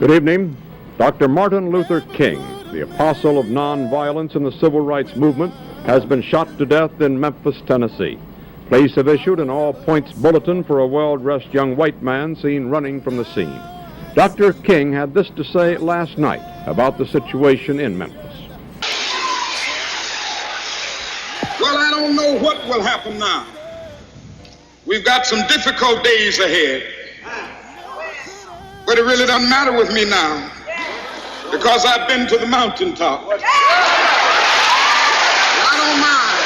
Good evening. Dr. Martin Luther King, the apostle of nonviolence in the civil rights movement, has been shot to death in Memphis, Tennessee. Police have issued an all-points bulletin for a well-dressed young white man seen running from the scene. Dr. King had this to say last night about the situation in Memphis. Well, I don't know what will happen now. We've got some difficult days ahead. But it really doesn't matter with me now, because I've been to the mountaintop. I don't mind.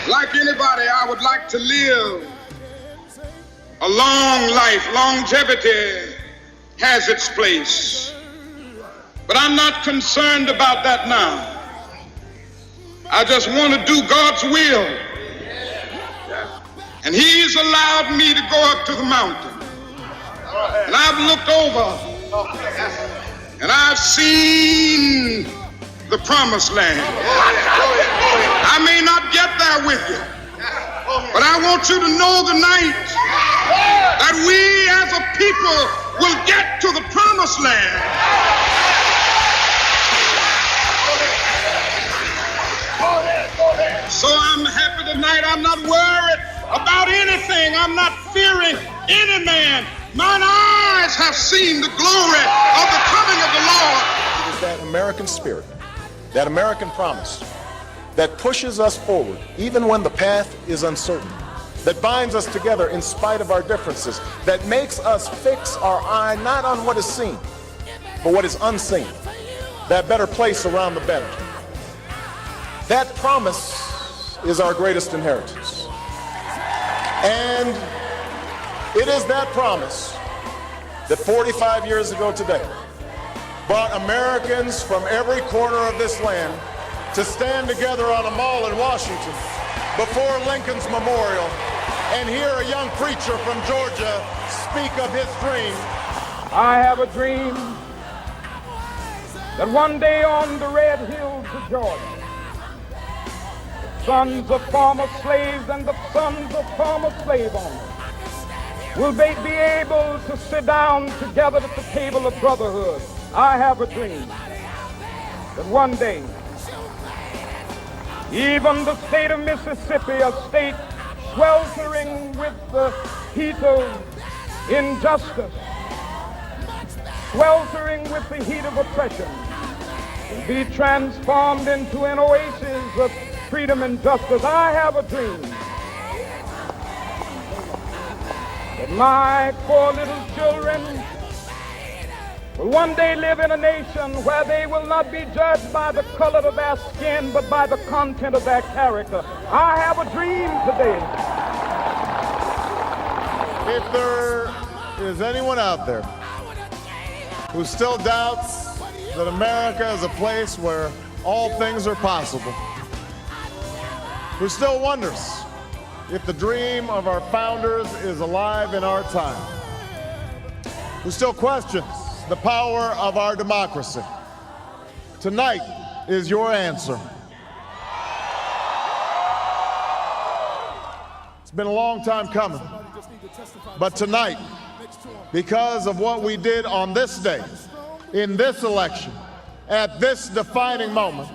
Like anybody, I would like to live a long life. Longevity has its place. But I'm not concerned about that now. I just want to do God's will. And He's allowed me to go up to the mountain. And I've looked over and I've seen the promised land. I may not get there with you, but I want you to know tonight that we as a people will get to the promised land. So I'm happy tonight. I'm not worried about anything. I'm not fearing any man. Mine eyes have seen the glory of the coming of the Lord. It is that American spirit, that American promise that pushes us forward even when the path is uncertain, that binds us together in spite of our differences, that makes us fix our eye not on what is seen, but what is unseen, that better place around the better. That promise is our greatest inheritance. And it is that promise that 45 years ago today brought Americans from every corner of this land to stand together on a mall in Washington before Lincoln's memorial and hear a young preacher from Georgia speak of his dream. I have a dream that one day on the red hills of Georgia, sons of former slaves and the sons of former slave owners will they be able to sit down together at the table of brotherhood. I have a dream that one day even the state of Mississippi, a state sweltering with the heat of injustice, sweltering with the heat of oppression, will be transformed into an oasis of freedom and justice. I have a dream that my poor little children will one day live in a nation where they will not be judged by the color of their skin, but by the content of their character. I have a dream today. If there is anyone out there who still doubts that America is a place where all things are possible, who still wonders if the dream of our founders is alive in our time, who still questions the power of our democracy, tonight is your answer. It's been a long time coming, but tonight, because of what we did on this day, in this election, at this defining moment,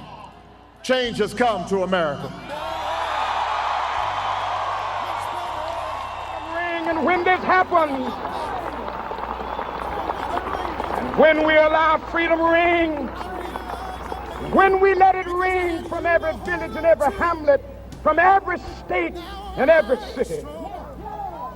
change has come to America. And when this happens, and when we allow freedom ring, when we let it ring from every village and every hamlet, from every state and every city,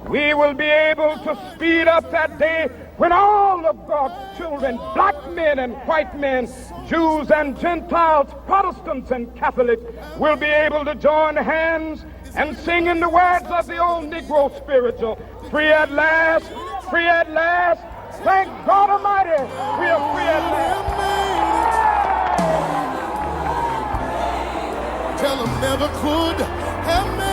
we will be able to speed up that day when all of God's children, black men and white men, Jews and Gentiles, Protestants and Catholics, will be able to join hands and sing in the words of the old Negro spiritual, free at last, free at last. Thank God Almighty, we are free at last. Tell them never could have made